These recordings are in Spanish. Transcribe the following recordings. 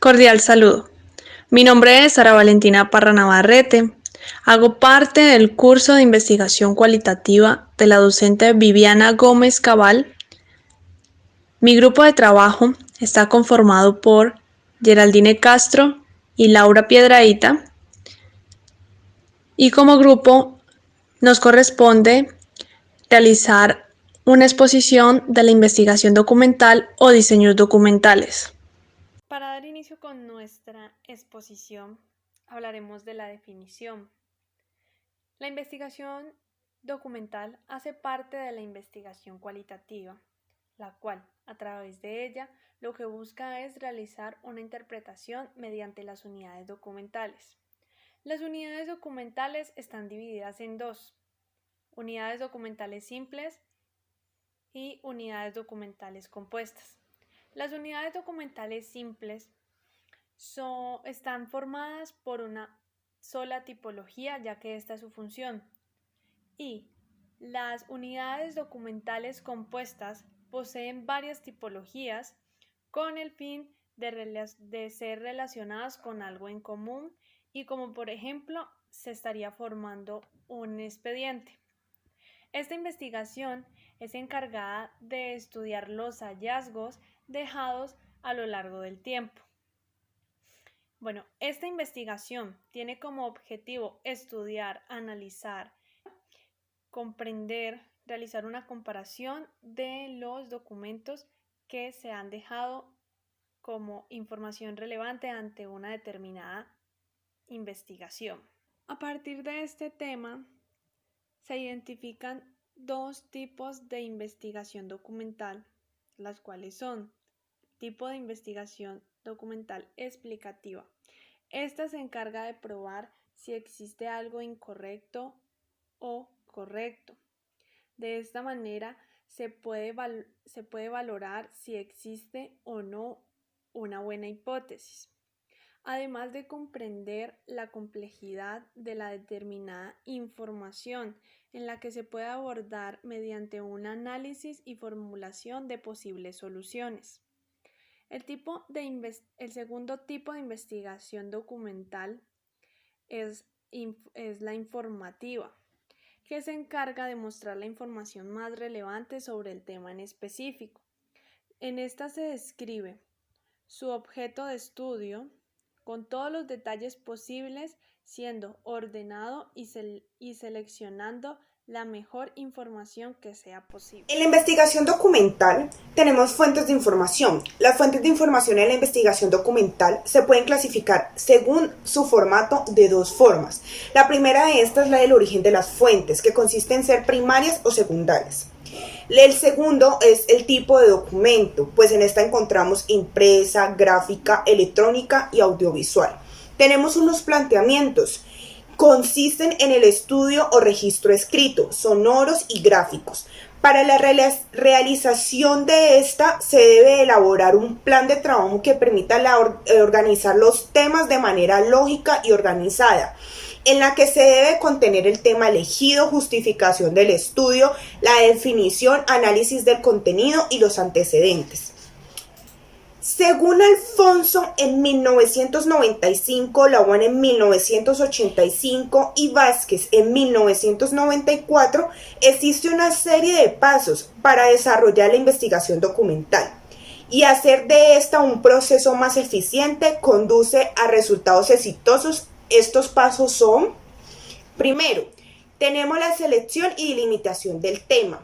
Cordial saludo. Mi nombre es Sara Valentina Parra Navarrete. Hago parte del curso de investigación cualitativa de la docente Viviana Gómez Cabal. Mi grupo de trabajo está conformado por Geraldine Castro y Laura Piedrahita. Y como grupo nos corresponde realizar una exposición de la investigación documental o diseños documentales. Para dar inicio con nuestra exposición, hablaremos de la definición. La investigación documental hace parte de la investigación cualitativa, la cual, a través de ella, lo que busca es realizar una interpretación mediante las unidades documentales. Las unidades documentales están divididas en dos: unidades documentales simples y unidades documentales compuestas. Las unidades documentales simples están formadas por una sola tipología, ya que esta es su función, y las unidades documentales compuestas poseen varias tipologías con el fin de ser relacionadas con algo en común, y como por ejemplo se estaría formando un expediente. Esta investigación es encargada de estudiar los hallazgos dejados a lo largo del tiempo. Bueno, esta investigación tiene como objetivo estudiar, analizar, comprender, realizar una comparación de los documentos que se han dejado como información relevante ante una determinada investigación. A partir de este tema, se identifican dos tipos de investigación documental, las cuales son tipo de investigación documental explicativa. Esta se encarga de probar si existe algo incorrecto o correcto. De esta manera se puede valorar si existe o no una buena hipótesis, además de comprender la complejidad de la determinada información, en la que se puede abordar mediante un análisis y formulación de posibles soluciones. El segundo tipo de investigación documental es la informativa, que se encarga de mostrar la información más relevante sobre el tema en específico. En esta se describe su objeto de estudio con todos los detalles posibles, siendo ordenado y seleccionando la mejor información que sea posible. En la investigación documental tenemos fuentes de información. Las fuentes de información en la investigación documental se pueden clasificar según su formato de dos formas. La primera de estas es la del origen de las fuentes, que consiste en ser primarias o secundarias. El segundo es el tipo de documento, pues en esta encontramos impresa, gráfica, electrónica y audiovisual. Tenemos unos planteamientos. Consisten en el estudio o registro escrito, sonoros y gráficos. Para la realización de esta se debe elaborar un plan de trabajo que permita organizar los temas de manera lógica y organizada, en la que se debe contener el tema elegido, justificación del estudio, la definición, análisis del contenido y los antecedentes. Según Alfonso en 1995, Lawan en 1985 y Vázquez en 1994, existe una serie de pasos para desarrollar la investigación documental, y hacer de esta un proceso más eficiente conduce a resultados exitosos. Estos pasos son: primero, tenemos la selección y delimitación del tema.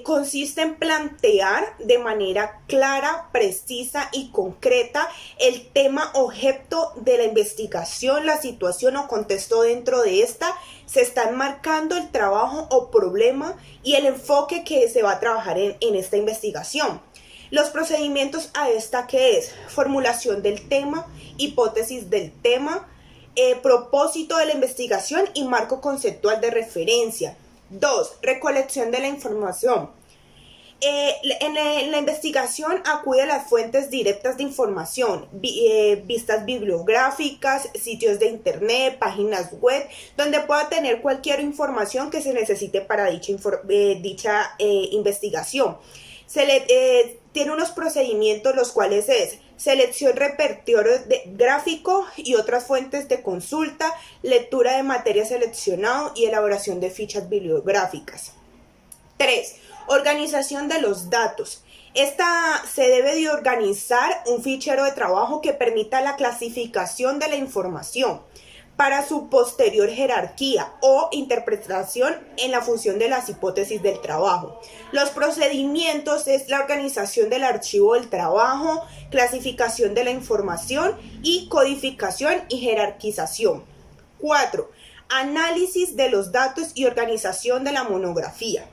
Consiste en plantear de manera clara, precisa y concreta el tema objeto de la investigación, la situación o contexto dentro de esta. Se está enmarcando el trabajo o problema y el enfoque que se va a trabajar en esta investigación. Los procedimientos a esta, ¿qué es? Formulación del tema, hipótesis del tema, propósito de la investigación y marco conceptual de referencia. 2. Recolección de la información. En la investigación acude a las fuentes directas de información, vistas bibliográficas, sitios de internet, páginas web, donde pueda tener cualquier información que se necesite para dicha investigación. Tiene unos procedimientos los cuales es selección repertorio gráfico y otras fuentes de consulta, lectura de material seleccionado y elaboración de fichas bibliográficas. 3. Organización de los datos. Esta se debe de organizar un fichero de trabajo que permita la clasificación de la información para su posterior jerarquía o interpretación en la función de las hipótesis del trabajo. Los procedimientos es la organización del archivo del trabajo, clasificación de la información y codificación y jerarquización. 4. Análisis de los datos y organización de la monografía.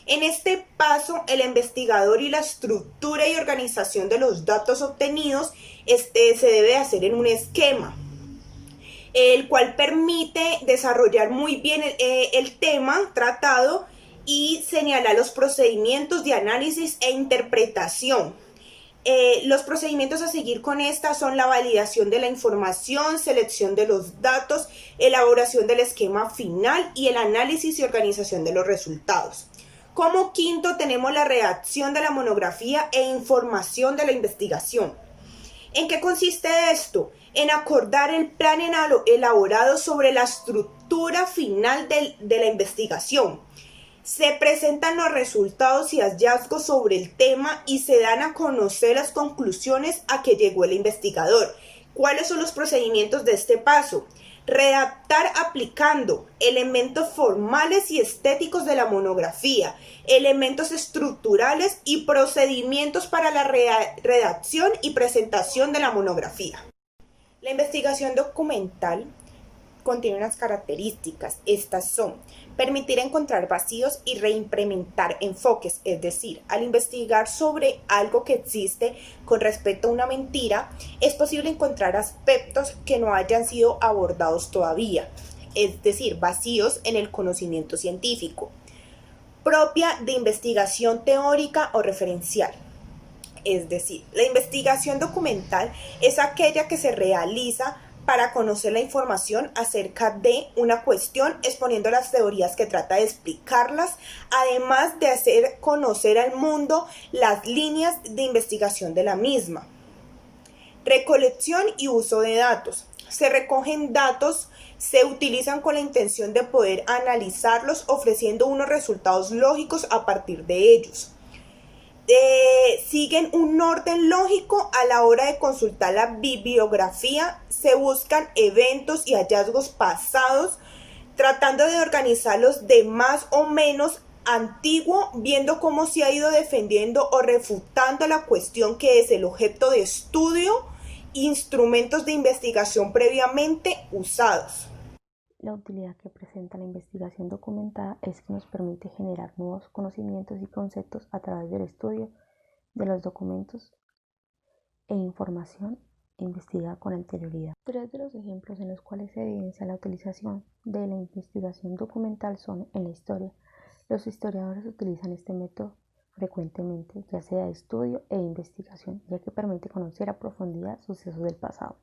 En este paso, el investigador y la estructura y organización de los datos obtenidos se debe hacer en un esquema, el cual permite desarrollar muy bien el tema tratado y señalar los procedimientos de análisis e interpretación. Los procedimientos a seguir con esta son la validación de la información, selección de los datos, elaboración del esquema final y el análisis y organización de los resultados. Como quinto tenemos la redacción de la monografía e información de la investigación. ¿En qué consiste esto? En acordar el plan elaborado sobre la estructura final de la investigación. Se presentan los resultados y hallazgos sobre el tema y se dan a conocer las conclusiones a que llegó el investigador. ¿Cuáles son los procedimientos de este paso? Redactar aplicando elementos formales y estéticos de la monografía, elementos estructurales y procedimientos para la redacción y presentación de la monografía. La investigación documental contiene unas características. Estas son: permitir encontrar vacíos y reimplementar enfoques, es decir, al investigar sobre algo que existe con respecto a una mentira, es posible encontrar aspectos que no hayan sido abordados todavía, es decir, vacíos en el conocimiento científico. Propia de investigación teórica o referencial. Es decir, la investigación documental es aquella que se realiza para conocer la información acerca de una cuestión, exponiendo las teorías que trata de explicarlas, además de hacer conocer al mundo las líneas de investigación de la misma. Recolección y uso de datos. Se recogen datos, se utilizan con la intención de poder analizarlos, ofreciendo unos resultados lógicos a partir de ellos. Siguen un orden lógico a la hora de consultar la bibliografía, se buscan eventos y hallazgos pasados, tratando de organizarlos de más o menos antiguo, viendo cómo se ha ido defendiendo o refutando la cuestión que es el objeto de estudio, instrumentos de investigación previamente usados. La utilidad que presenta la investigación documentada es que nos permite generar nuevos conocimientos y conceptos a través del estudio de los documentos e información investigada con anterioridad. Tres de los ejemplos en los cuales se evidencia la utilización de la investigación documental son en la historia. Los historiadores utilizan este método frecuentemente, ya sea de estudio e investigación, ya que permite conocer a profundidad sucesos del pasado.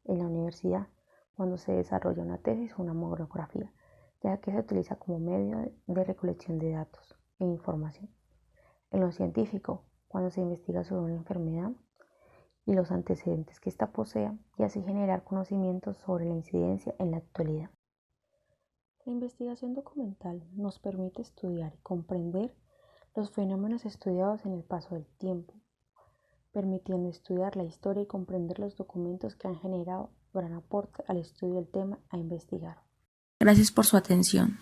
En la universidad, cuando se desarrolla una tesis o una monografía, ya que se utiliza como medio de recolección de datos e información. En lo científico, cuando se investiga sobre una enfermedad y los antecedentes que ésta posea, y así generar conocimientos sobre la incidencia en la actualidad. La investigación documental nos permite estudiar y comprender los fenómenos estudiados en el paso del tiempo, permitiendo estudiar la historia y comprender los documentos que han generado gran aporte al estudio del tema a investigar. Gracias por su atención.